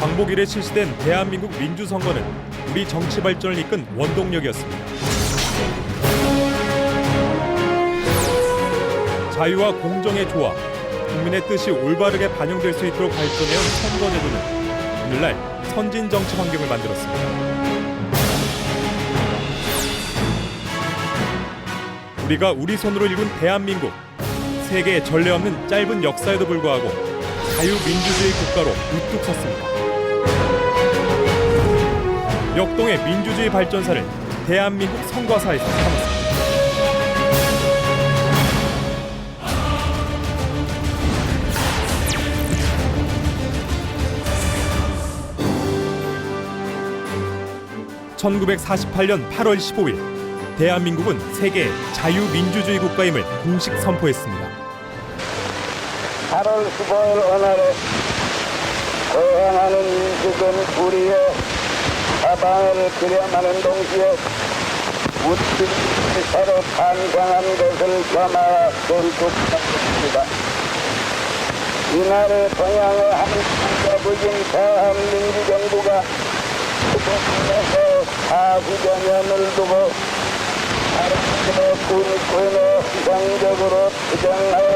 광복 이래 실시된 대한민국 민주선거는 우리 정치 발전을 이끈 원동력이었습니다. 자유와 공정의 조화, 국민의 뜻이 올바르게 반영될 수 있도록 발전해온 선거제도는 오늘날 선진 정치 환경을 만들었습니다. 우리가 우리 손으로 이룬 대한민국, 세계의 전례 없는 짧은 역사에도 불구하고 자유민주주의 국가로 우뚝 섰습니다. 역동의 민주주의 발전사를 대한민국 선거사에서 삼았습니다. (1948년 8월 15일) 대한민국은 세계의 자유민주주의 국가임을 공식 선포했습니다. 8월 15일 오늘에 거행하는 민족은 우리의 사방을 그려마는 동시에 우리들이 서로 탄생한 것을 겸하여 돌국합니다. 이날의 동양의 한국적인 대한민주정부가 수도권에서 40여 년을 두고 사람들의 군권을 희생적으로 투쟁하여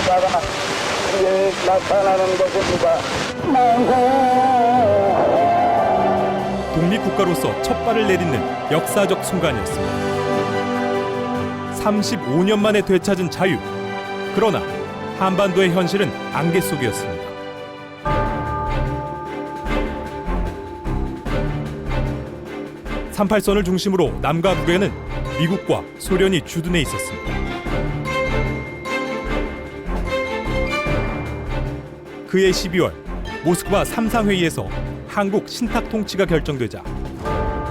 있다가 이제 나타나는 것입니다. 독립국가로서 첫 발을 내딛는 역사적 순간이었습니다. 35년 만에 되찾은 자유. 그러나 한반도의 현실은 안개 속이었습니다. (38선을) 중심으로 남과 북에는 미국과 소련이 주둔해 있었습니다. 그해 12월 모스크바 3상회의에서 한국 신탁통치가 결정되자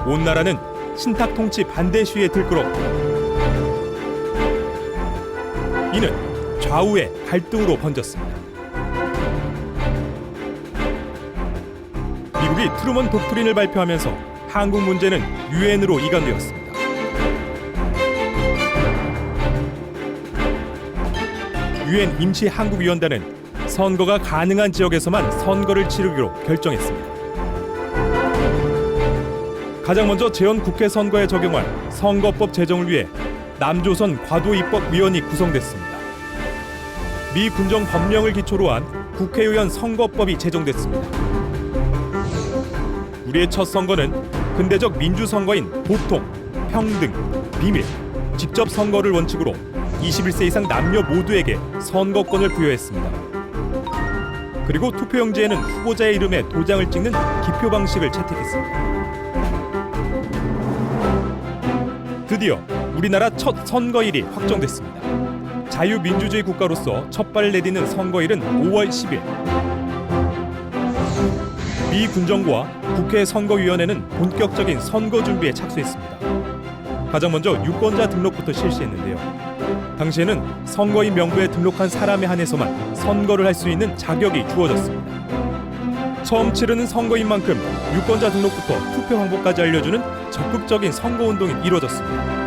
온 나라는 신탁통치 반대 시위에 들끓었고, 이는 좌우의 갈등으로 번졌습니다. 미국이 트루먼 독트린을 발표하면서 한국 문제는 유엔으로 이관되었습니다. 유엔 임시 한국위원단은 선거가 가능한 지역에서만 선거를 치르기로 결정했습니다. 가장 먼저 재헌국회 선거에 적용할 선거법 제정을 위해 남조선 과도입법위원이 구성됐습니다. 미 군정 법령을 기초로 한 국회의원 선거법이 제정됐습니다. 우리의 첫 선거는 근대적 민주선거인 보통, 평등, 비밀, 직접 선거를 원칙으로 21세 이상 남녀 모두에게 선거권을 부여했습니다. 그리고 투표용지에는 후보자의 이름에 도장을 찍는 기표 방식을 채택했습니다. 드디어 우리나라 첫 선거일이 확정됐습니다. 자유민주주의 국가로서 첫 발을 내딛는 선거일은 5월 10일. 미 군정부와 국회 선거위원회는 본격적인 선거 준비에 착수했습니다. 가장 먼저 유권자 등록부터 실시했는데요. 당시에는 선거인 명부에 등록한 사람에 한해서만 선거를 할 수 있는 자격이 주어졌습니다. 처음 치르는 선거인 만큼 유권자 등록부터 투표 방법까지 알려주는 적극적인 선거운동이 이루어졌습니다.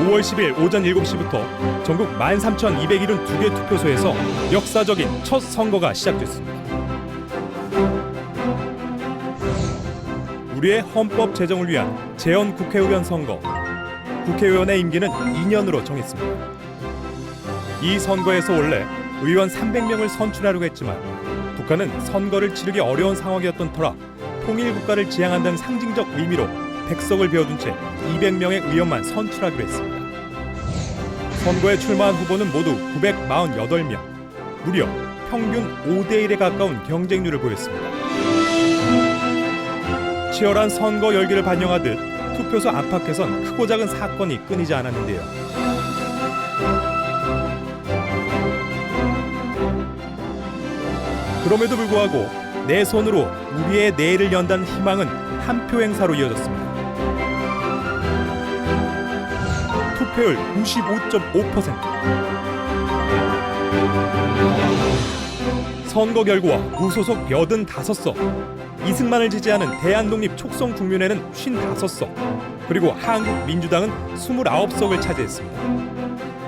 5월 10일 오전 7시부터 전국 13,272개 투표소에서 역사적인 첫 선거가 시작됐습니다. 우리의 헌법 제정을 위한 재헌국회의원 선거. 국회의원의 임기는 2년으로 정했습니다. 이 선거에서 원래 의원 300명을 선출하려고 했지만 북한은 선거를 치르기 어려운 상황이었던 터라 통일국가를 지향한다는 상징적 의미로 백석을 베어둔 채 200명의 의원만 선출하기로 했습니다. 선거에 출마한 후보는 모두 948명, 무려 평균 5대1에 가까운 경쟁률을 보였습니다. 치열한 선거 열기를 반영하듯 투표소 안팎에선 크고 작은 사건이 끊이지 않았는데요. 그럼에도 불구하고 내 손으로 우리의 내일을 연다는 희망은 한 표 행사로 이어졌습니다. 투표율 95.5%. 선거 결과 무소속 85석, 이승만을 지지하는 대한독립 촉성 국민회는 55석, 그리고 한국민주당은 29석을 차지했습니다.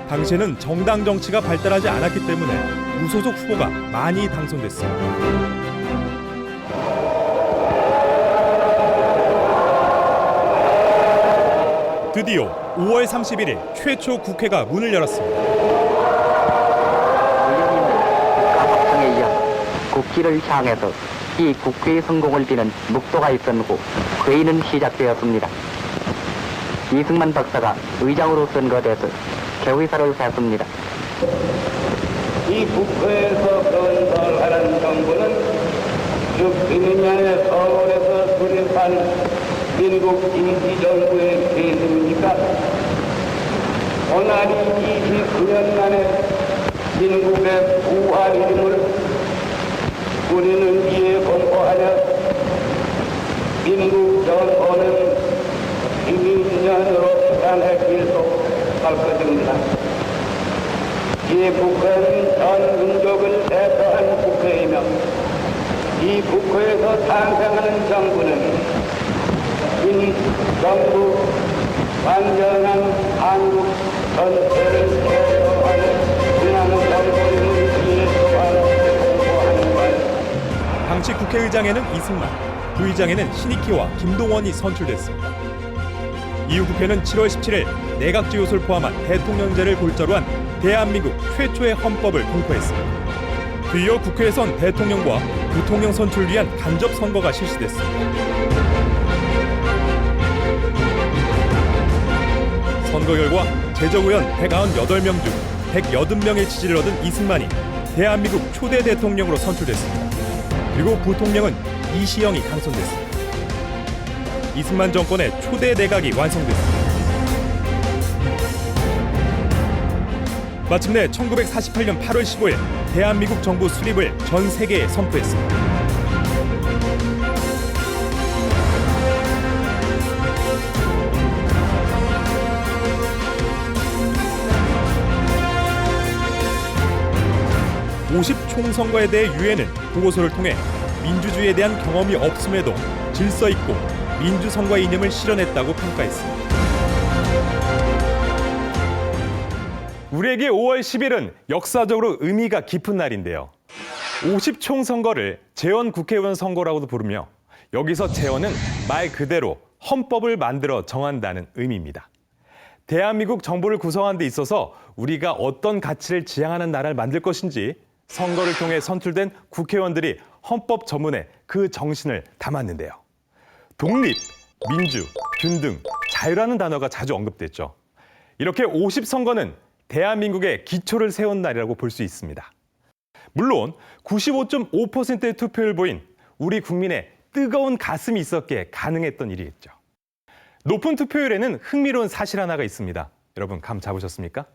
당시에는 정당 정치가 발달하지 않았기 때문에 무소속 후보가 많이 당선됐습니다. 드디어 5월 31일 최초 국회가 문을 열었습니다. 국가법상에 이어 국기를 향해서 이 국회의 성공을 비는 묵도가 있은 후 회의는 시작되었습니다. 이승만 박사가 의장으로 선거돼서 개회사를 세웠습니다. 이 국회에서 건설하는 정부는 즉 100년에 서울에서 수립한 민국 임시정부의 계승입니까? 고나리 29년 만에 민국의 부활임을 우리는 이에 공포하냐? 민국 정권은 100년으로 시간의 길도 갈 것입니다. 이 국회는 전 민족을 대표한 국회이며 이 국회에서 탄생하는 정부는 정부 완전한 한국 전체를 대표하는 중앙정부임을 위해서 공부하는 것. 당시 국회의장에는 이승만, 부의장에는 신익희와 김동원이 선출됐습니다. 이후 국회는 7월 17일 내각지요소를 포함한 대통령제를 골자로 한 대한민국 최초의 헌법을 공포했습니다. 뒤이어 국회에선 대통령과 부통령 선출을 위한 간접 선거가 실시됐습니다. 선거 결과 제적의원 198명 중 180명의 지지를 얻은 이승만이 대한민국 초대 대통령으로 선출됐습니다. 그리고 부통령은 이시영이 당선됐습니다. 이승만 정권의 초대 내각이 완성됐습니다. 마침내 1948년 8월 15일 대한민국 정부 수립을 전 세계에 선포했습니다. (50) 총선거에 대해 유엔은 보고서를 통해 민주주의에 대한 경험이 없음에도 질서 있고 민주선거의 이념을 실현했다고 평가했습니다. 우리에게 5월 10일은 역사적으로 의미가 깊은 날인데요. 50 총선거를 재헌 국회의원 선거라고도 부르며 여기서 재헌은 말 그대로 헌법을 만들어 정한다는 의미입니다. 대한민국 정부를 구성하는 데 있어서 우리가 어떤 가치를 지향하는 나라를 만들 것인지 선거를 통해 선출된 국회의원들이 헌법 전문에 그 정신을 담았는데요. 독립, 민주, 균등, 자유라는 단어가 자주 언급됐죠. 이렇게 50선거는 대한민국의 기초를 세운 날이라고 볼 수 있습니다. 물론 95.5%의 투표율을 보인 우리 국민의 뜨거운 가슴이 있었기에 가능했던 일이겠죠. 높은 투표율에는 흥미로운 사실 하나가 있습니다. 여러분 감 잡으셨습니까?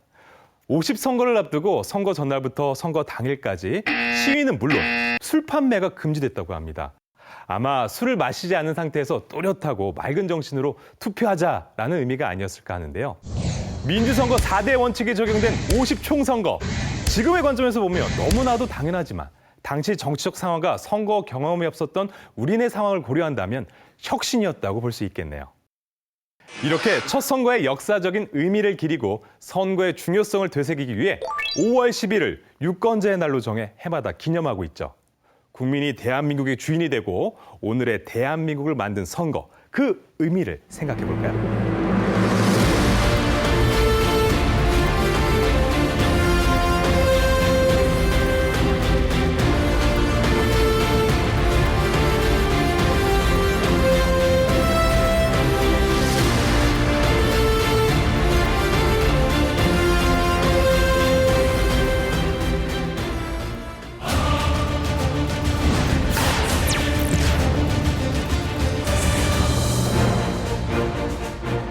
50선거를 앞두고 선거 전날부터 선거 당일까지 시위는 물론 술 판매가 금지됐다고 합니다. 아마 술을 마시지 않은 상태에서 또렷하고 맑은 정신으로 투표하자라는 의미가 아니었을까 하는데요. 민주선거 4대 원칙이 적용된 50 총선거. 지금의 관점에서 보면 너무나도 당연하지만 당시 정치적 상황과 선거 경험이 없었던 우리네 상황을 고려한다면 혁신이었다고 볼 수 있겠네요. 이렇게 첫 선거의 역사적인 의미를 기리고 선거의 중요성을 되새기기 위해 5월 11일 유권자의 날로 정해 해마다 기념하고 있죠. 국민이 대한민국의 주인이 되고 오늘의 대한민국을 만든 선거, 그 의미를 생각해 볼까요?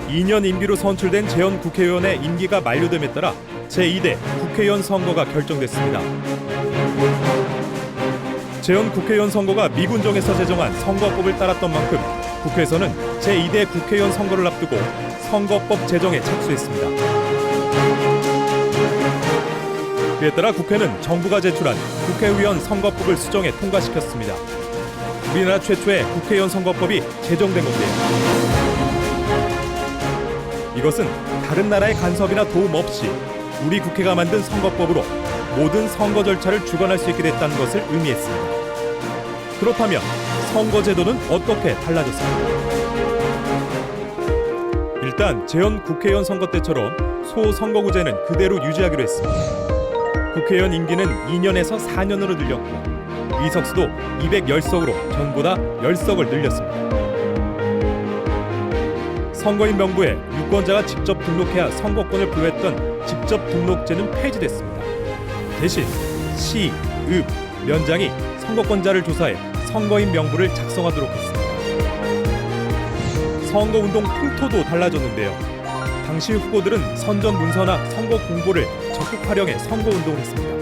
2년 임기로 선출된 재헌 국회의원의 임기가 만료됨에 따라 제2대 국회의원 선거가 결정됐습니다. 재헌 국회의원 선거가 미군정에서 제정한 선거법을 따랐던 만큼 국회에서는 제2대 국회의원 선거를 앞두고 선거법 제정에 착수했습니다. 그에 따라 국회는 정부가 제출한 국회의원 선거법을 수정해 통과시켰습니다. 우리나라 최초의 국회의원 선거법이 제정된 건데요. 이것은 다른 나라의 간섭이나 도움 없이 우리 국회가 만든 선거법으로 모든 선거 절차를 주관할 수 있게 됐다는 것을 의미했습니다. 그렇다면 선거제도는 어떻게 달라졌습니까? 일단 재헌 국회의원 선거 때처럼 소선거구제는 그대로 유지하기로 했습니다. 국회의원 임기는 2년에서 4년으로 늘렸고 의석수도 210석으로 전보다 10석을 늘렸습니다. 선거인 명부에 유권자가 직접 등록해야 선거권을 부여했던 직접 등록제는 폐지됐습니다. 대신 시, 읍, 면장이 선거권자를 조사해 선거인 명부를 작성하도록 했습니다. 선거운동 풍토도 달라졌는데요. 당시 후보들은 선전 문서나 선거 공보를 적극 활용해 선거운동을 했습니다.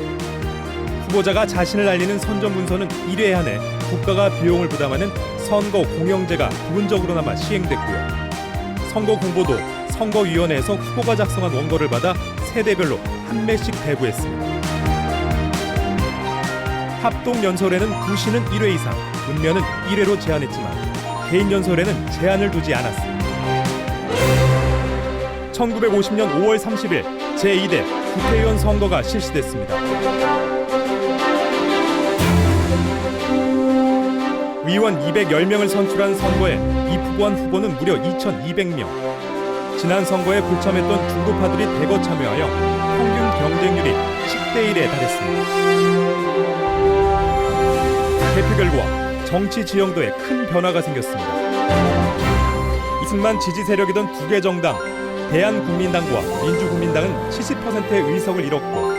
후보자가 자신을 알리는 선전 문서는 1회 안에 국가가 비용을 부담하는 선거 공영제가 부분적으로나마 시행됐고요. 선거 공보도 선거위원회에서 후보가 작성한 원고를 받아 세대별로 한 매씩 배부했습니다. 합동 연설에는 구시는 1회 이상, 읍면은 1회로 제한했지만 개인 연설에는 제한을 두지 않았습니다. 1950년 5월 30일 제2대 국회의원 선거가 실시됐습니다. 의원 210명을 선출한 선거에 입후보한 후보는 무려 2,200명. 지난 선거에 불참했던 중도파들이 대거 참여하여 평균 경쟁률이 10대 1에 달했습니다. 개표 결과 정치 지형도에 큰 변화가 생겼습니다. 이승만 지지 세력이던 두 개 정당, 대한국민당과 민주국민당은 70%의 의석을 잃었고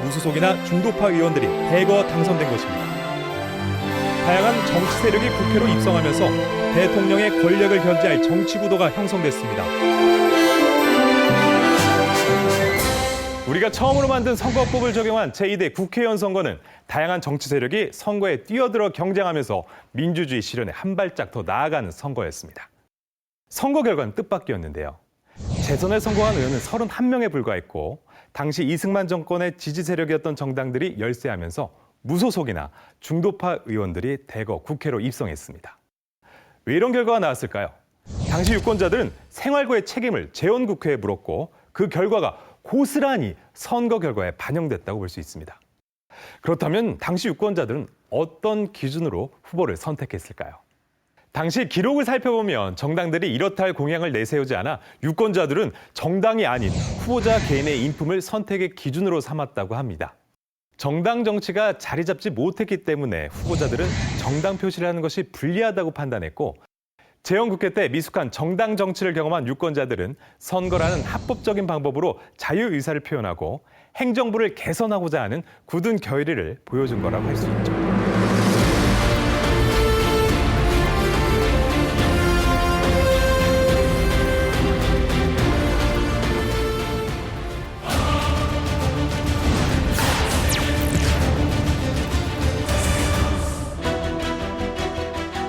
무소속이나 중도파 의원들이 대거 당선된 것입니다. 다양한 정치 세력이 국회로 입성하면서 대통령의 권력을 견제할 정치 구도가 형성됐습니다. 우리가 처음으로 만든 선거법을 적용한 제2대 국회의원 선거는 다양한 정치 세력이 선거에 뛰어들어 경쟁하면서 민주주의 실현에 한 발짝 더 나아가는 선거였습니다. 선거 결과는 뜻밖이었는데요. 재선에 성공한 의원은 31명에 불과했고 당시 이승만 정권의 지지 세력이었던 정당들이 열세하면서 무소속이나 중도파 의원들이 대거 국회로 입성했습니다. 왜 이런 결과가 나왔을까요? 당시 유권자들은 생활고의 책임을 재헌국회에 물었고 그 결과가 고스란히 선거 결과에 반영됐다고 볼 수 있습니다. 그렇다면 당시 유권자들은 어떤 기준으로 후보를 선택했을까요? 당시 기록을 살펴보면 정당들이 이렇다 할 공약을 내세우지 않아 유권자들은 정당이 아닌 후보자 개인의 인품을 선택의 기준으로 삼았다고 합니다. 정당 정치가 자리 잡지 못했기 때문에 후보자들은 정당 표시를 하는 것이 불리하다고 판단했고 재헌국회 때 미숙한 정당 정치를 경험한 유권자들은 선거라는 합법적인 방법으로 자유의사를 표현하고 행정부를 개선하고자 하는 굳은 결의를 보여준 거라고 할 수 있죠.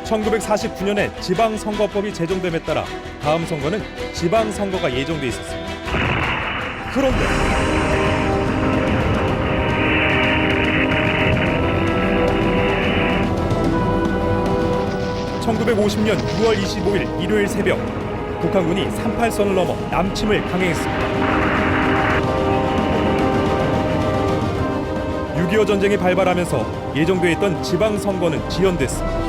(1949년에) 지방선거법이 제정됨에 따라 다음 선거는 지방선거가 예정돼 있었습니다. 그런데 (1950년 6월 25일) 일요일 새벽 북한군이 38선을 넘어 남침을 강행했습니다. 6.25 전쟁이 발발하면서 예정돼 있던 지방선거는 지연됐습니다.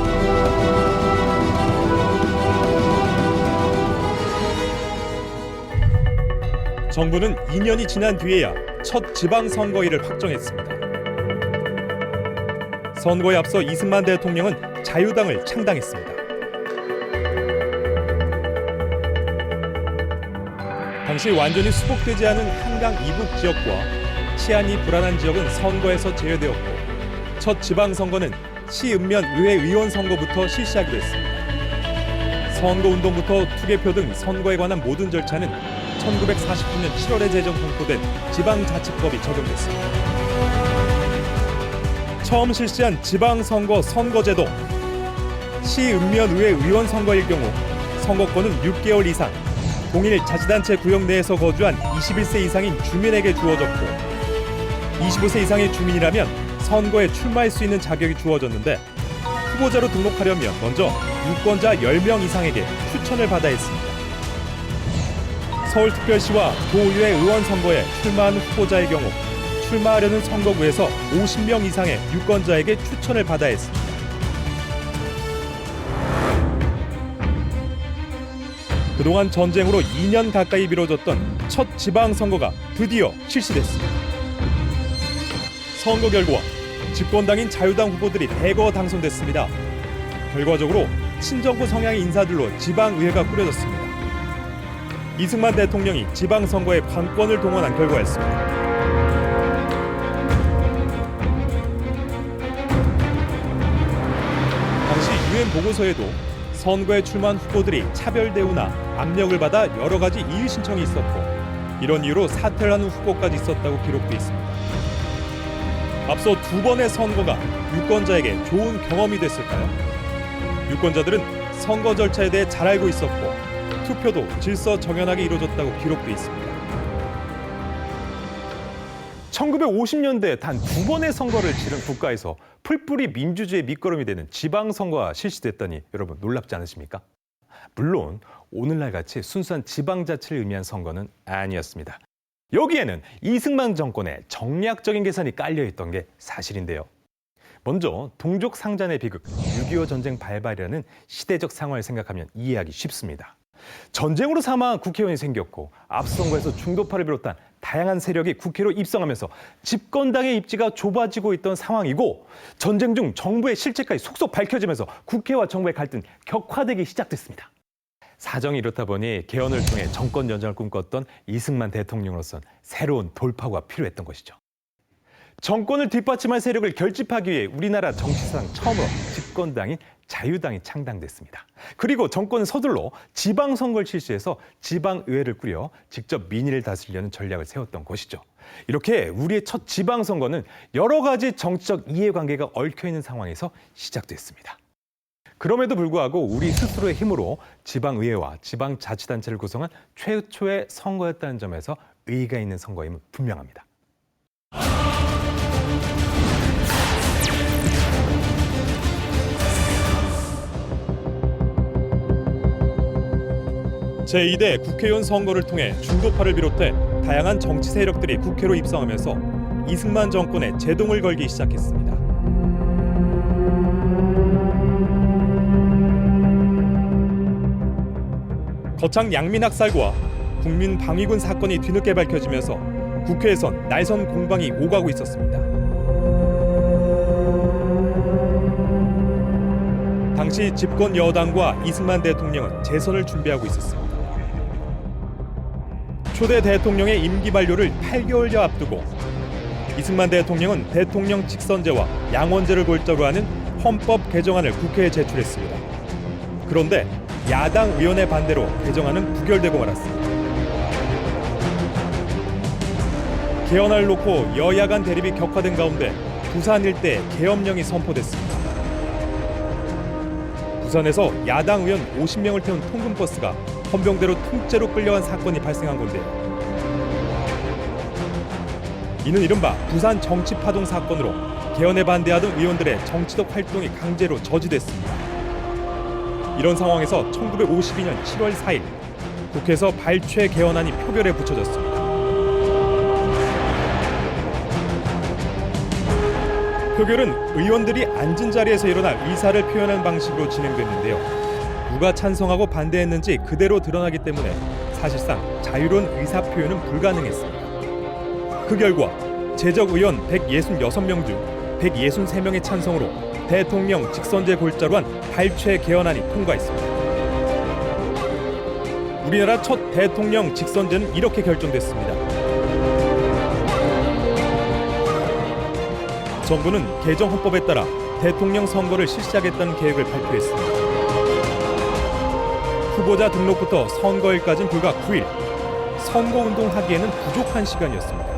정부는 2년이 지난 뒤에야 첫 지방선거일을 확정했습니다. 선거에 앞서 이승만 대통령은 자유당을 창당했습니다. 당시 완전히 수복되지 않은 한강 이북 지역과 치안이 불안한 지역은 선거에서 제외되었고 첫 지방선거는 시읍면 의회 의원 선거부터 실시하기로 했습니다. 선거운동부터 투개표 등 선거에 관한 모든 절차는 1949년 7월에 제정 공포된 지방자치법이 적용됐습니다. 처음 실시한 지방선거 선거제도. 시읍면의회 의원 선거일 경우 선거권은 6개월 이상 동일 자치단체 구역 내에서 거주한 21세 이상인 주민에게 주어졌고 25세 이상의 주민이라면 선거에 출마할 수 있는 자격이 주어졌는데 후보자로 등록하려면 먼저 유권자 10명 이상에게 추천을 받아야 했습니다. 서울특별시와 도의회 의원 선거에 출마하는 후보자의 경우 출마하려는 선거구에서 50명 이상의 유권자에게 추천을 받아야 했습니다. 그동안 전쟁으로 2년 가까이 미뤄졌던 첫 지방선거가 드디어 실시됐습니다. 선거 결과 집권당인 자유당 후보들이 대거 당선됐습니다. 결과적으로 친정부 성향의 인사들로 지방의회가 꾸려졌습니다. 이승만 대통령이 지방선거에 관권을 동원한 결과였습니다. 당시 유엔 보고서에도 선거에 출마한 후보들이 차별 대우나 압력을 받아 여러 가지 이의 신청이 있었고 이런 이유로 사퇴를 하는 후보까지 있었다고 기록돼 있습니다. 앞서 두 번의 선거가 유권자에게 좋은 경험이 됐을까요? 유권자들은 선거 절차에 대해 잘 알고 있었고 투표도 질서 정연하게 이루어졌다고 기록돼 있습니다. 1950년대 단 두 번의 선거를 치른 국가에서 풀뿌리 민주주의의 밑거름이 되는 지방선거가 실시됐다니 여러분 놀랍지 않으십니까? 물론 오늘날 같이 순수한 지방자치를 의미한 선거는 아니었습니다. 여기에는 이승만 정권의 정략적인 계산이 깔려있던 게 사실인데요. 먼저 동족 상잔의 비극, 6.25 전쟁 발발이라는 시대적 상황을 생각하면 이해하기 쉽습니다. 전쟁으로 사망한 국회의원이 생겼고 앞서 선거에서 중도파를 비롯한 다양한 세력이 국회로 입성하면서 집권당의 입지가 좁아지고 있던 상황이고 전쟁 중 정부의 실체까지 속속 밝혀지면서 국회와 정부의 갈등 격화되기 시작됐습니다. 사정이 이렇다 보니 개헌을 통해 정권 연장을 꿈꿨던 이승만 대통령으로서는 새로운 돌파구가 필요했던 것이죠. 정권을 뒷받침할 세력을 결집하기 위해 우리나라 정치사상 처음으로 집권당인 자유당이 창당됐습니다. 그리고 정권은 서둘러 지방선거를 실시해서 지방의회를 꾸려 직접 민의를 다스리려는 전략을 세웠던 것이죠. 이렇게 우리의 첫 지방선거는 여러 가지 정치적 이해관계가 얽혀있는 상황에서 시작됐습니다. 그럼에도 불구하고 우리 스스로의 힘으로 지방의회와 지방자치단체를 구성한 최초의 선거였다는 점에서 의의가 있는 선거임은 분명합니다. 제2대 국회의원 선거를 통해 중도파를 비롯해 다양한 정치 세력들이 국회로 입성하면서 이승만 정권에 제동을 걸기 시작했습니다. 거창 양민학살과 국민방위군 사건이 뒤늦게 밝혀지면서 국회에선 날선 공방이 오가고 있었습니다. 당시 집권 여당과 이승만 대통령은 재선을 준비하고 있었습니다. 초대 대통령의 임기 만료를 8개월여 앞두고 이승만 대통령은 대통령 직선제와 양원제를 골자로 하는 헌법 개정안을 국회에 제출했습니다. 그런데 야당 의원의 반대로 개정안은 부결되고 말았습니다. 개헌안을 놓고 여야 간 대립이 격화된 가운데 부산 일대에 계엄령이 선포됐습니다. 부산에서 야당 의원 50명을 태운 통근버스가 헌병대로 통째로 끌려간 사건이 발생한 건데요. 이는 이른바 부산 정치파동 사건으로 개헌에 반대하던 의원들의 정치적 활동이 강제로 저지됐습니다. 이런 상황에서 1952년 7월 4일 국회에서 발췌 개헌안이 표결에 붙여졌습니다. 표결은 의원들이 앉은 자리에서 일어나 의사를 표현하는 방식으로 진행됐는데요. 누가 찬성하고 반대했는지 그대로 드러나기 때문에 사실상 자유로운 의사표현은 불가능했습니다. 그 결과 제적 의원 166명 중 163명의 찬성으로 대통령 직선제 골자로 한 발췌 개헌안이 통과했습니다. 우리나라 첫 대통령 직선제는 이렇게 결정됐습니다. 정부는 개정 헌법에 따라 대통령 선거를 실시하겠다는 계획을 발표했습니다. 후보자 등록부터 선거일까지는 불과 9일. 선거운동하기에는 부족한 시간이었습니다.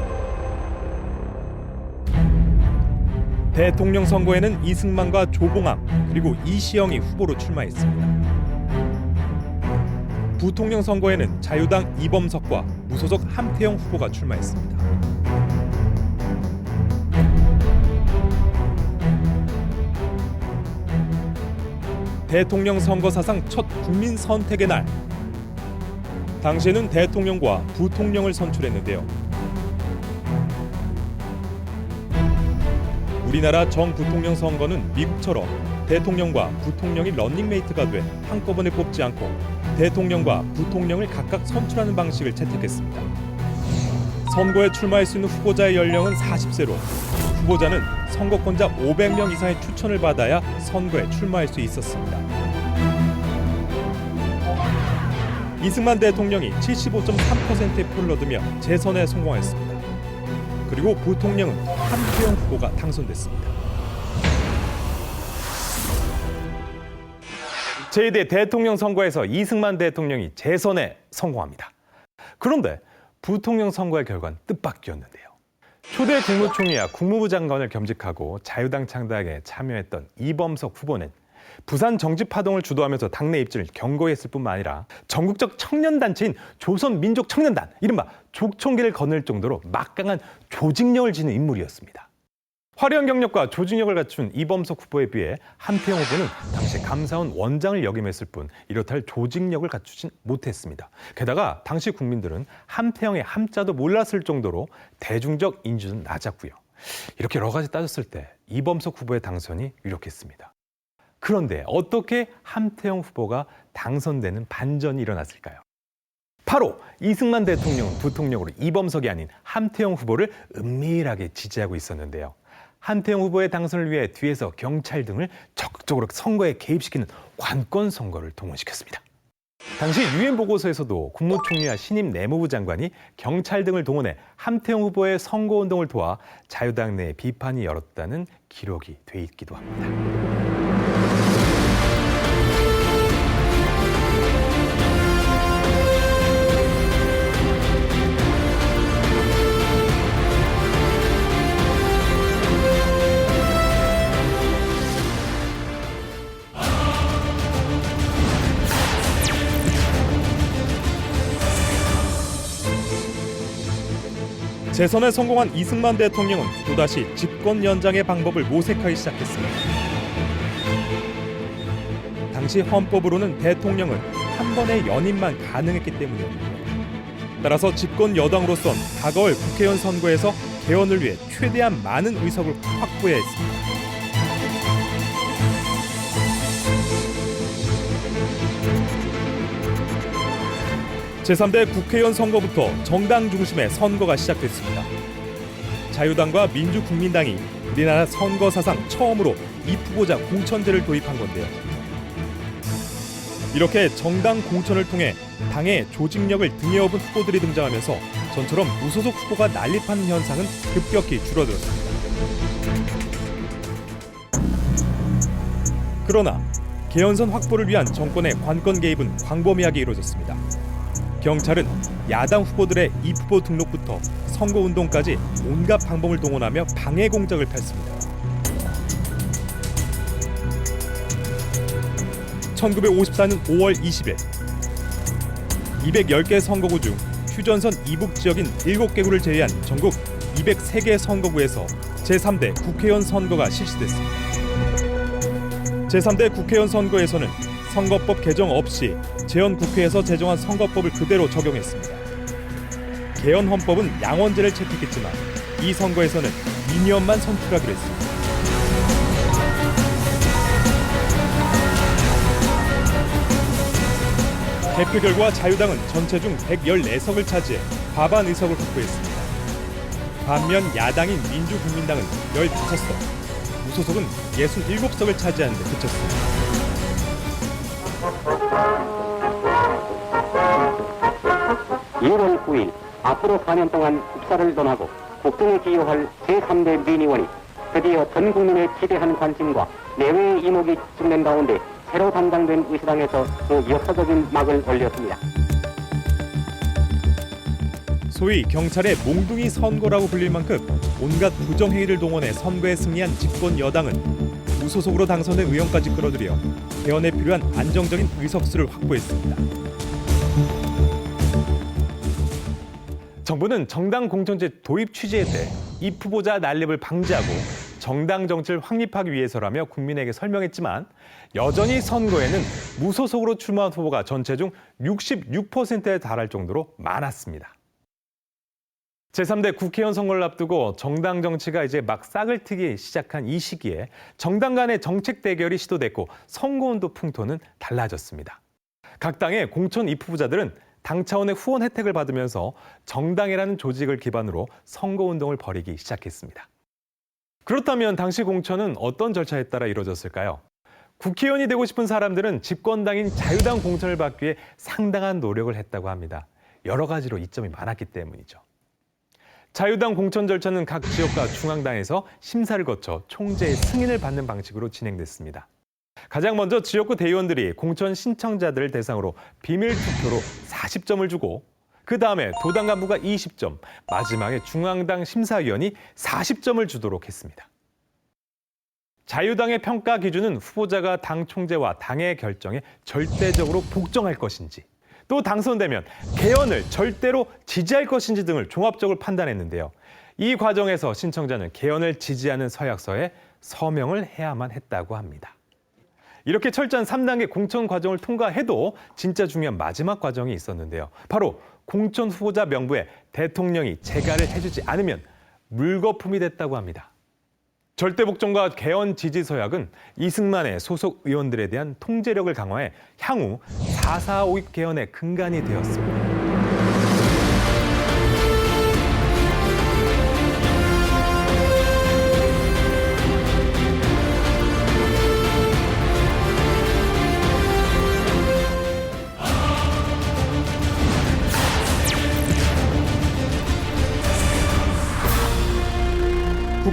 대통령 선거에는 이승만과 조봉암 그리고 이시영이 후보로 출마했습니다. 부통령 선거에는 자유당 이범석과 무소속 함태영 후보가 출마했습니다. 대통령 선거 사상 첫 국민 선택의 날. 당시에는 대통령과 부통령을 선출했는데요. 우리나라 정부통령 선거는 미국처럼 대통령과 부통령이 런닝메이트가 돼 한꺼번에 뽑지 않고 대통령과 부통령을 각각 선출하는 방식을 채택했습니다. 선거에 출마할 수 있는 후보자의 연령은 40세로 후보자는 선거권자 500명 이상의 추천을 받아야 선거에 출마할 수 있었습니다. 이승만 대통령이 75.3%의 표를 얻으며 재선에 성공했습니다. 그리고 부통령은 한태영 후보가 당선됐습니다. 제2대 대통령 선거에서 이승만 대통령이 재선에 성공합니다. 그런데 부통령 선거의 결과는 뜻밖이었는데요. 초대 국무총리와 국무부 장관을 겸직하고 자유당 창당에 참여했던 이범석 후보는 부산 정치파동을 주도하면서 당내 입지를 견고히 했을 뿐만 아니라 전국적 청년단체인 조선민족청년단, 이른바 족청기를 거늘 정도로 막강한 조직력을 지닌 인물이었습니다. 화려한 경력과 조직력을 갖춘 이범석 후보에 비해 한태영 후보는 당시 감사원 원장을 역임했을 뿐 이렇다 할 조직력을 갖추진 못했습니다. 게다가 당시 국민들은 한태영의 함자도 몰랐을 정도로 대중적 인지도는 낮았고요. 이렇게 여러 가지 따졌을 때 이범석 후보의 당선이 유력했습니다. 그런데 어떻게 한태영 후보가 당선되는 반전이 일어났을까요? 바로 이승만 대통령은 부통령으로 이범석이 아닌 한태영 후보를 은밀하게 지지하고 있었는데요. 한태영 후보의 당선을 위해 뒤에서 경찰 등을 적극적으로 선거에 개입시키는 관권 선거를 동원시켰습니다. 당시 유엔 보고서에서도 국무총리와 신임 내무부 장관이 경찰 등을 동원해 한태영 후보의 선거운동을 도와 자유당 내에 비판이 열었다는 기록이 돼 있기도 합니다. 재선에 성공한 이승만 대통령은 또다시 집권 연장의 방법을 모색하기 시작했습니다. 당시 헌법으로는 대통령은 한 번의 연임만 가능했기 때문이었는데요. 따라서 집권 여당으로선 다가올 국회의원 선거에서 개헌을 위해 최대한 많은 의석을 확보해야 했습니다. 제3대 국회의원 선거부터 정당 중심의 선거가 시작됐습니다. 자유당과 민주국민당이 우리나라 선거 사상 처음으로 입후보자 공천제를 도입한 건데요. 이렇게 정당 공천을 통해 당의 조직력을 등에 업은 후보들이 등장하면서 전처럼 무소속 후보가 난립하는 현상은 급격히 줄어들었습니다. 그러나 개헌선 확보를 위한 정권의 관권 개입은 광범위하게 이루어졌습니다. 경찰은 야당 후보들의 입후보 등록부터 선거운동까지 온갖 방법을 동원하며 방해 공작을 펼습니다. 1954년 5월 20일 210개 선거구 중 휴전선 이북 지역인 7개구를 제외한 전국 203개 선거구에서 제3대 국회의원 선거가 실시됐습니다. 제3대 국회의원 선거에서는 선거법 개정 없이 재헌국회에서 제정한 선거법을 그대로 적용했습니다. 개헌 헌법은 양원제를 채택했지만 이 선거에서는 미니언만 선출하기로 했습니다. 개표 결과 자유당은 전체 중 114석을 차지해 과반 의석을 확보했습니다. 반면 야당인 민주국민당은 15석, 무소속은 67석을 차지하는 데 그쳤습니다. (1월 9일) 앞으로 4년 동안 국사를 논하고 국정에 기여할 제3대 민의원이 드디어 전 국민의 기대한 관심과 내외의 이목이 집중된 가운데 새로 담당된 의사당에서 또 역사적인 막을 올렸습니다. 소위 경찰의 몽둥이 선거라고 불릴 만큼 온갖 부정행위를 동원해 선거에 승리한 집권 여당은 무소속으로 당선된 의원까지 끌어들여 개헌에 필요한 안정적인 의석수를 확보했습니다. 정부는 정당 공천제 도입 취지에 대해 입후보자 난립을 방지하고 정당 정치를 확립하기 위해서라며 국민에게 설명했지만 여전히 선거에는 무소속으로 출마한 후보가 전체 중 66%에 달할 정도로 많았습니다. 제3대 국회의원 선거를 앞두고 정당 정치가 이제 막 싹을 트기 시작한 이 시기에 정당 간의 정책 대결이 시도됐고 선거운동 풍토는 달라졌습니다. 각 당의 공천 입후 부자들은 당 차원의 후원 혜택을 받으면서 정당이라는 조직을 기반으로 선거운동을 벌이기 시작했습니다. 그렇다면 당시 공천은 어떤 절차에 따라 이루어졌을까요? 국회의원이 되고 싶은 사람들은 집권당인 자유당 공천을 받기 위해 상당한 노력을 했다고 합니다. 여러 가지로 이점이 많았기 때문이죠. 자유당 공천 절차는 각 지역과 중앙당에서 심사를 거쳐 총재의 승인을 받는 방식으로 진행됐습니다. 가장 먼저 지역구 대의원들이 공천 신청자들을 대상으로 비밀 투표로 40점을 주고 그 다음에 도당 간부가 20점, 마지막에 중앙당 심사위원이 40점을 주도록 했습니다. 자유당의 평가 기준은 후보자가 당 총재와 당의 결정에 절대적으로 복종할 것인지, 또 당선되면 개헌을 절대로 지지할 것인지 등을 종합적으로 판단했는데요. 이 과정에서 신청자는 개헌을 지지하는 서약서에 서명을 해야만 했다고 합니다. 이렇게 철저한 3단계 공천 과정을 통과해도 진짜 중요한 마지막 과정이 있었는데요. 바로 공천 후보자 명부에 대통령이 체가를 해주지 않으면 물거품이 됐다고 합니다. 절대 복종과 개헌 지지 서약은 이승만의 소속 의원들에 대한 통제력을 강화해 향후 4.4.5 개헌의 근간이 되었습니다.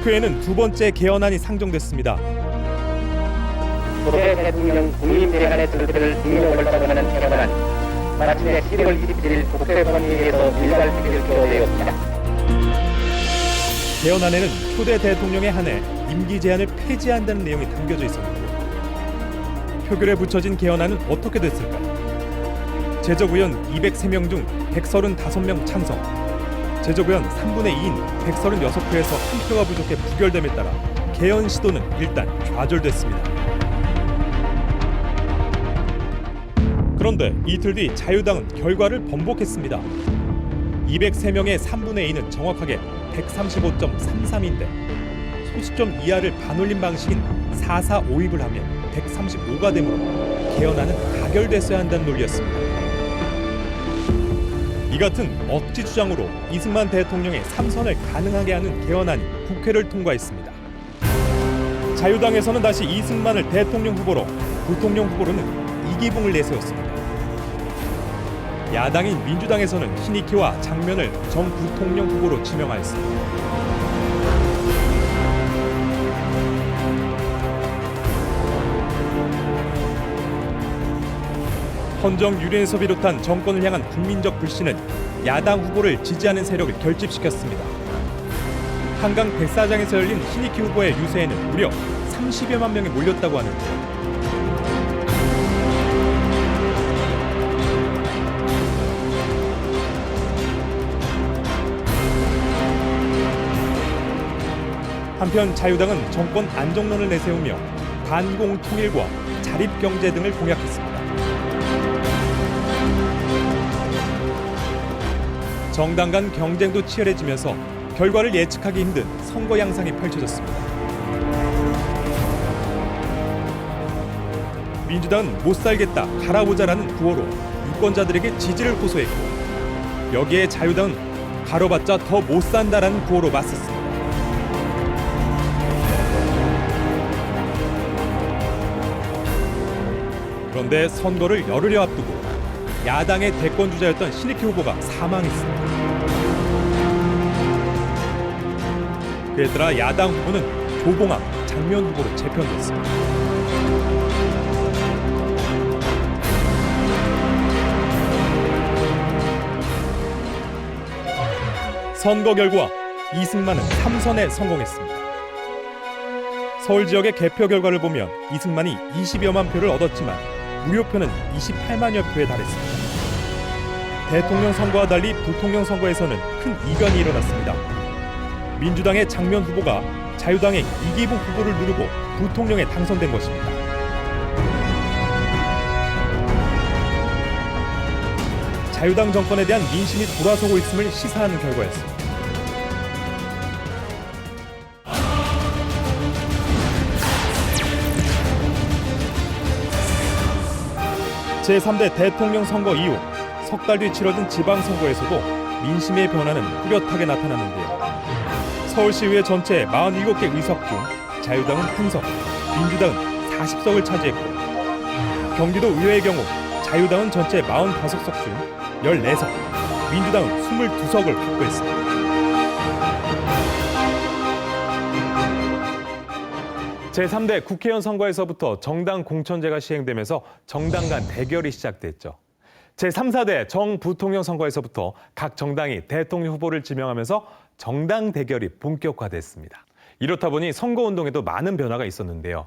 국회에는 두 번째 개헌안이 상정됐습니다. 초대 대통령 국민 대간의 정체를 중력을 적용하는 개헌안 마침내 12월 27일 국회본회의에서 일괄 표결로 되었습니다. 개헌안에는 초대 대통령에 한해 임기 제한을 폐지한다는 내용이 담겨져 있었는데 표결에 붙여진 개헌안은 어떻게 됐을까요? 제적의원 203명 중 135명 찬성, 제적의원 3분의 2인 136표에서 한 표가 부족해 부결됨에 따라 개헌 시도는 일단 좌절됐습니다. 그런데 이틀 뒤 자유당은 결과를 번복했습니다. 203명의 3분의 2는 정확하게 135.33인데 소수점 이하를 반올림 방식인 4.4.5입을 하면 135가 되므로 개헌안은 가결됐어야 한다는 논리였습니다. 이 같은 억지 주장으로 이승만 대통령의 3선을 가능하게 하는 개헌안이 국회를 통과했습니다. 자유당에서는 다시 이승만을 대통령 후보로, 부통령 후보로는 이기붕을 내세웠습니다. 야당인 민주당에서는 신익희와 장면을 정 부통령 후보로 지명하였습니다. 헌정 유린에서 비롯한 정권을 향한 국민적 불신은 야당 후보를 지지하는 세력을 결집시켰습니다. 한강 백사장에서 열린 신익희 후보의 유세에는 무려 30여만 명이 몰렸다고 하는데요. 한편 자유당은 정권 안정론을 내세우며 반공통일과 자립경제 등을 공약했습니다. 정당 간 경쟁도 치열해지면서 결과를 예측하기 힘든 선거 양상이 펼쳐졌습니다. 민주당은 못 살겠다, 갈아보자라는 구호로 유권자들에게 지지를 호소했고 여기에 자유당은 가로봤자 더 못 산다라는 구호로 맞섰습니다. 그런데 선거를 열흘여 앞두고 야당의 대권주자였던 신익희 후보가 사망했습니다. 그에 따라 야당 후보는 조봉암, 장면 후보로 재편됐습니다. 선거 결과 이승만은 3선에 성공했습니다. 서울 지역의 개표 결과를 보면 이승만이 20여만 표를 얻었지만 무효표는 28만여 표에 달했습니다. 대통령 선거와 달리 부통령 선거에서는 큰 이변이 일어났습니다. 민주당의 장면 후보가 자유당의 이기복 후보를 누르고 부통령에 당선된 것입니다. 자유당 정권에 대한 민심이 돌아서고 있음을 시사하는 결과였습니다. 제3대 대통령 선거 이후 석 달 뒤 치러진 지방선거에서도 민심의 변화는 뚜렷하게 나타났는데요. 서울시의회 전체 47개 의석 중 자유당은 1석, 민주당은 40석을 차지했고 경기도 의회의 경우 자유당은 전체 45석 중 14석, 민주당은 22석을 확보했습니다. 제3대 국회의원 선거에서부터 정당 공천제가 시행되면서 정당 간 대결이 시작됐죠. 제3, 4대 정부통령 선거에서부터 각 정당이 대통령 후보를 지명하면서 정당 대결이 본격화됐습니다. 이렇다 보니 선거운동에도 많은 변화가 있었는데요.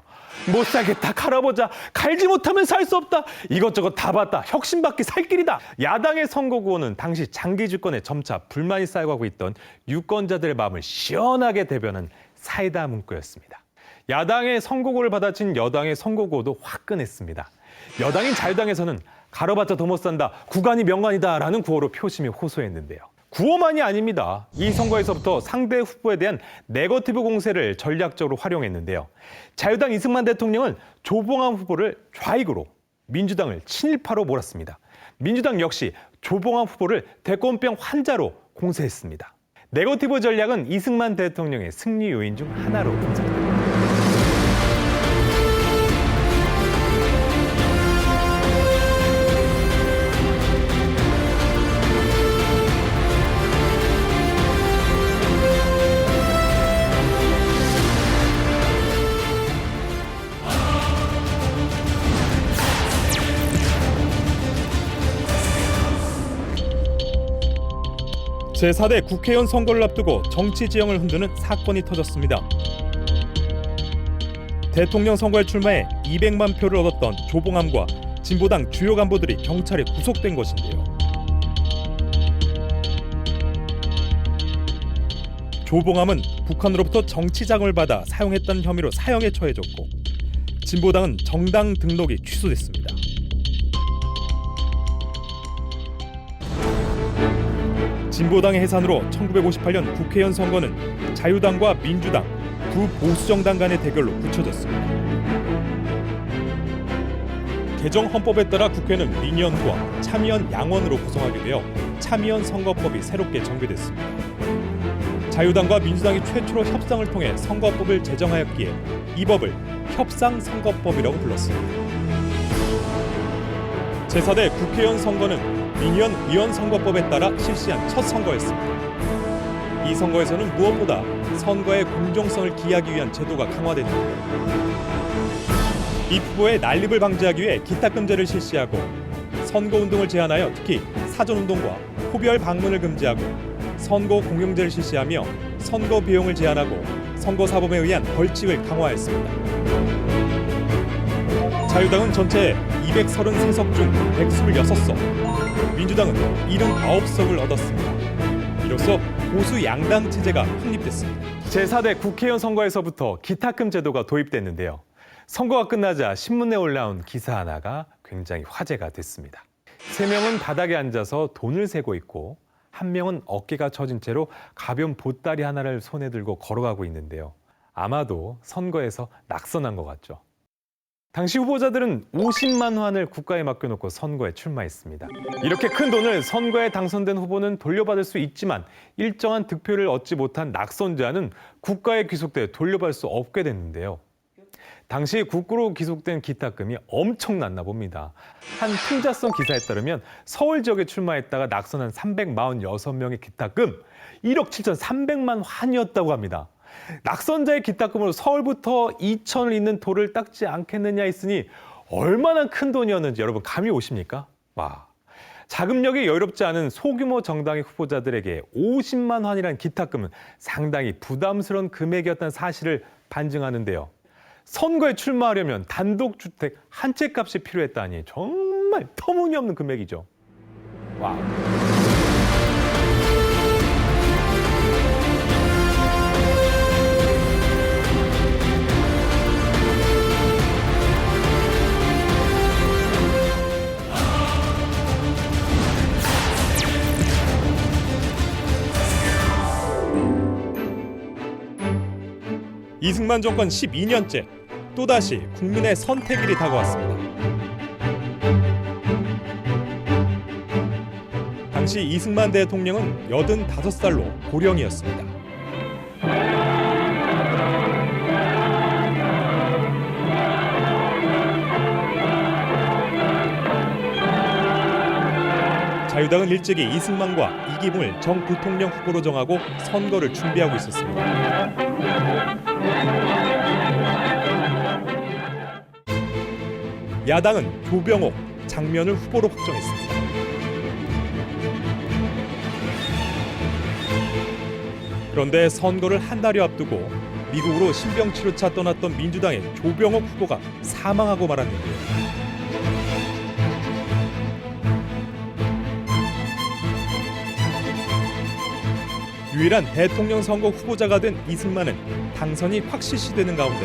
못 살겠다, 갈아보자, 갈지 못하면 살 수 없다, 이것저것 다 봤다, 혁신받기 살 길이다. 야당의 선거구호는 당시 장기 집권에 점차 불만이 쌓여가고 있던 유권자들의 마음을 시원하게 대변한 사이다 문구였습니다. 야당의 선거구를 받아친 여당의 선거구호도 화끈했습니다. 여당인 자유당에서는 가로봤자 더 못 산다, 구간이 명관이다 라는 구호로 표심이 호소했는데요. 구호만이 아닙니다. 이 선거에서부터 상대 후보에 대한 네거티브 공세를 전략적으로 활용했는데요. 자유당 이승만 대통령은 조봉암 후보를 좌익으로, 민주당을 친일파로 몰았습니다. 민주당 역시 조봉암 후보를 대권병 환자로 공세했습니다. 네거티브 전략은 이승만 대통령의 승리 요인 중 하나로 분석됩니다. 제4대 국회의원 선거를 앞두고 정치 지형을 흔드는 사건이 터졌습니다. 대통령 선거에 출마해 200만 표를 얻었던 조봉암과 진보당 주요 간부들이 경찰에 구속된 것인데요. 조봉암은 북한으로부터 정치 자금을 받아 사용했다는 혐의로 사형에 처해졌고 진보당은 정당 등록이 취소됐습니다. 진보당의 해산으로 1958년 국회의원 선거는 자유당과 민주당, 두 보수정당 간의 대결로 굳혀졌습니다. 개정 헌법에 따라 국회는 민의원과 참의원 양원으로 구성하게 되어 참의원 선거법이 새롭게 정비됐습니다. 자유당과 민주당이 최초로 협상을 통해 선거법을 제정하였기에 이 법을 협상선거법이라고 불렀습니다. 제4대 국회의원 선거는 민의원 의원 선거법에 따라 실시한 첫 선거였습니다. 이 선거에서는 무엇보다 선거의 공정성을 기하기 위한 제도가 강화됐는데요. 이 후보의 난립을 방지하기 위해 기탁금제를 실시하고 선거운동을 제한하여 특히 사전운동과 호별 방문을 금지하고 선거 공영제를 실시하며 선거 비용을 제한하고 선거사범에 의한 벌칙을 강화했습니다. 자유당은 전체 233석 중 126석, 민주당은 79석을 얻었습니다. 이로써 보수 양당 체제가 확립됐습니다. 제4대 국회의원 선거에서부터 기탁금 제도가 도입됐는데요. 선거가 끝나자 신문에 올라온 기사 하나가 굉장히 화제가 됐습니다. 3명은 바닥에 앉아서 돈을 세고 있고 1명은 어깨가 처진 채로 가벼운 보따리 하나를 손에 들고 걸어가고 있는데요. 아마도 선거에서 낙선한 것 같죠. 당시 후보자들은 50만 환을 국가에 맡겨놓고 선거에 출마했습니다. 이렇게 큰 돈을 선거에 당선된 후보는 돌려받을 수 있지만 일정한 득표를 얻지 못한 낙선자는 국가에 귀속돼 돌려받을 수 없게 됐는데요. 당시 국고로 귀속된 기탁금이 엄청났나 봅니다. 한 풍자성 기사에 따르면 서울 지역에 출마했다가 낙선한 346명의 기탁금 1억 7,300만 환이었다고 합니다. 낙선자의 기탁금으로 서울부터 이천을 잇는 도를 닦지 않겠느냐 했으니 얼마나 큰 돈이었는지 여러분 감이 오십니까? 와, 자금력이 여유롭지 않은 소규모 정당의 후보자들에게 50만 환이란 기탁금은 상당히 부담스러운 금액이었다는 사실을 반증하는데요. 선거에 출마하려면 단독주택 한 채 값이 필요했다니 정말 터무니없는 금액이죠. 와. 이승만 정권 12년째 또다시 국민의 선택일이 다가왔습니다. 당시 이승만 대통령은 85살로 고령이었습니다. 자유당은 일찍이 이승만과 이기붕을 정 부통령 후보로 정하고 선거를 준비하고 있었습니다. 야당은 조병옥, 장면을 후보로 확정했습니다. 그런데 선거를 한 달여 앞두고 미국으로 신병치료차 떠났던 민주당의 조병옥 후보가 사망하고 말았는데요. 유일한 대통령 선거 후보자가 된 이승만은 당선이 확실시되는 가운데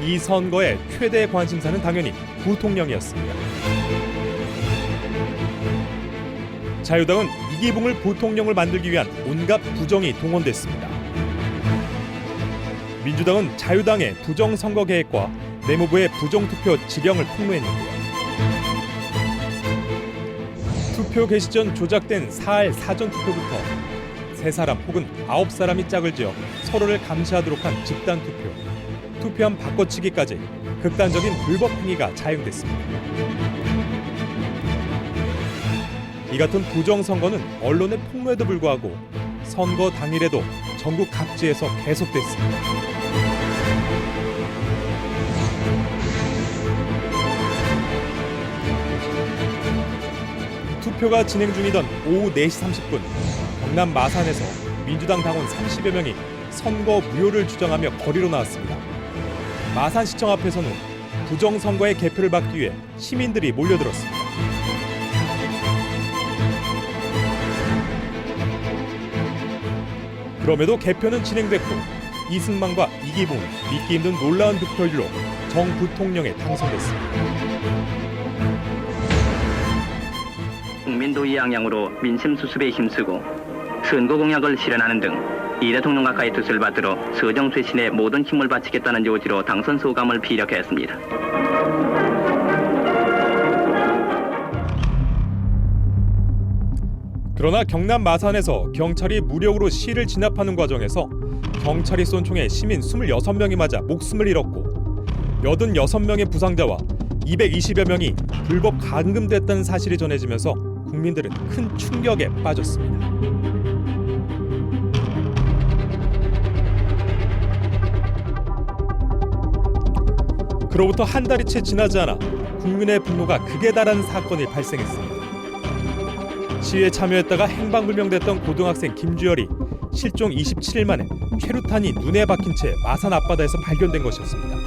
이 선거의 최대 관심사는 당연히 부통령이었습니다. 자유당은 이기붕을 부통령을 만들기 위한 온갖 부정이 동원됐습니다. 민주당은 자유당의 부정선거 계획과 내무부의 부정투표 지령을 폭로했는데요. 투표 개시 전 조작된 사할 사전투표부터 3사람 혹은 9사람이 짝을 지어 서로를 감시하도록 한 집단투표, 투표함 바꿔치기까지 극단적인 불법 행위가 자행됐습니다. 이 같은 부정선거는 언론의 폭로에도 불구하고 선거 당일에도 전국 각지에서 계속됐습니다. 투표가 진행 중이던 오후 4시 30분 경남 마산에서 민주당 당원 30여 명이 선거 무효를 주장하며 거리로 나왔습니다. 마산시청 앞에서는 부정선거의 개표를 받기 위해 시민들이 몰려들었습니다. 그럼에도 개표는 진행됐고 이승만과 이기붕 믿기 힘든 놀라운 득표율로 정 부통령에 당선됐습니다. 국민도의 양양으로 민심 수습에 힘쓰고 선거 공약을 실현하는 등 이 대통령 가까이 뜻을 받들어 서정 쇄신에 모든 힘을 바치겠다는 요지로 당선 소감을 피력했습니다. 그러나 경남 마산에서 경찰이 무력으로 시를 진압하는 과정에서 경찰이 쏜 총에 시민 26명이 맞아 목숨을 잃었고 86명의 부상자와 220여 명이 불법 감금됐다는 사실이 전해지면서 국민들은 큰 충격에 빠졌습니다. 그로부터 한 달이 채 지나지 않아 국민의 분노가 극에 달하는 사건이 발생했습니다. 시위에 참여했다가 행방불명됐던 고등학생 김주열이 실종 27일 만에 최루탄이 눈에 박힌 채 마산 앞바다에서 발견된 것이었습니다.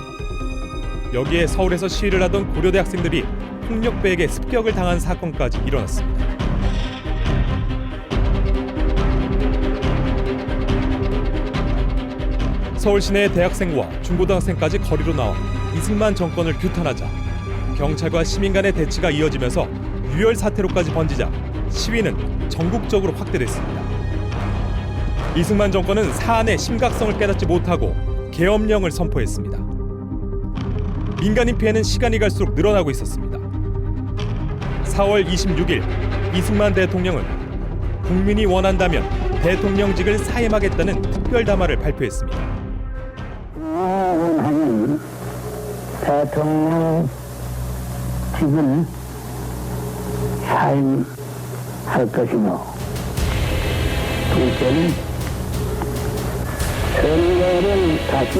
여기에 서울에서 시위를 하던 고려대 학생들이 폭력배에게 습격을 당한 사건까지 일어났습니다. 서울 시내의 대학생과 중고등학생까지 거리로 나와 이승만 정권을 규탄하자 경찰과 시민 간의 대치가 이어지면서 유혈 사태로까지 번지자 시위는 전국적으로 확대됐습니다. 이승만 정권은 사안의 심각성을 깨닫지 못하고 계엄령을 선포했습니다. 민간인 피해는 시간이 갈수록 늘어나고 있었습니다. 4월 26일 이승만 대통령은 국민이 원한다면 대통령직을 사임하겠다는 특별담화를 발표했습니다. 원하는 대통령직을 사임할 것이며 둘째는 선거를 다시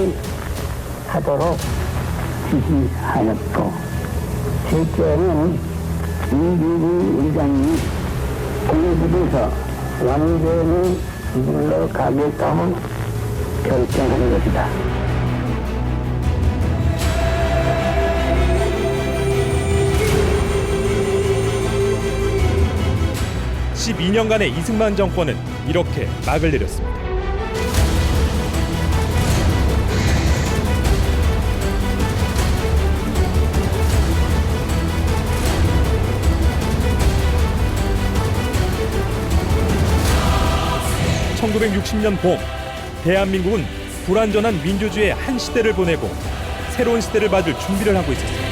하도록 지시하였고 셋째는 이기붕 의장이 공직에서 완전히 물러가겠다고 결정한 것이다. 12년간의 이승만 정권은 이렇게 막을 내렸습니다. (1960년) 봄 대한민국은 불완전한 민주주의의 한 시대를 보내고 새로운 시대를 맞을 준비를 하고 있었습니다.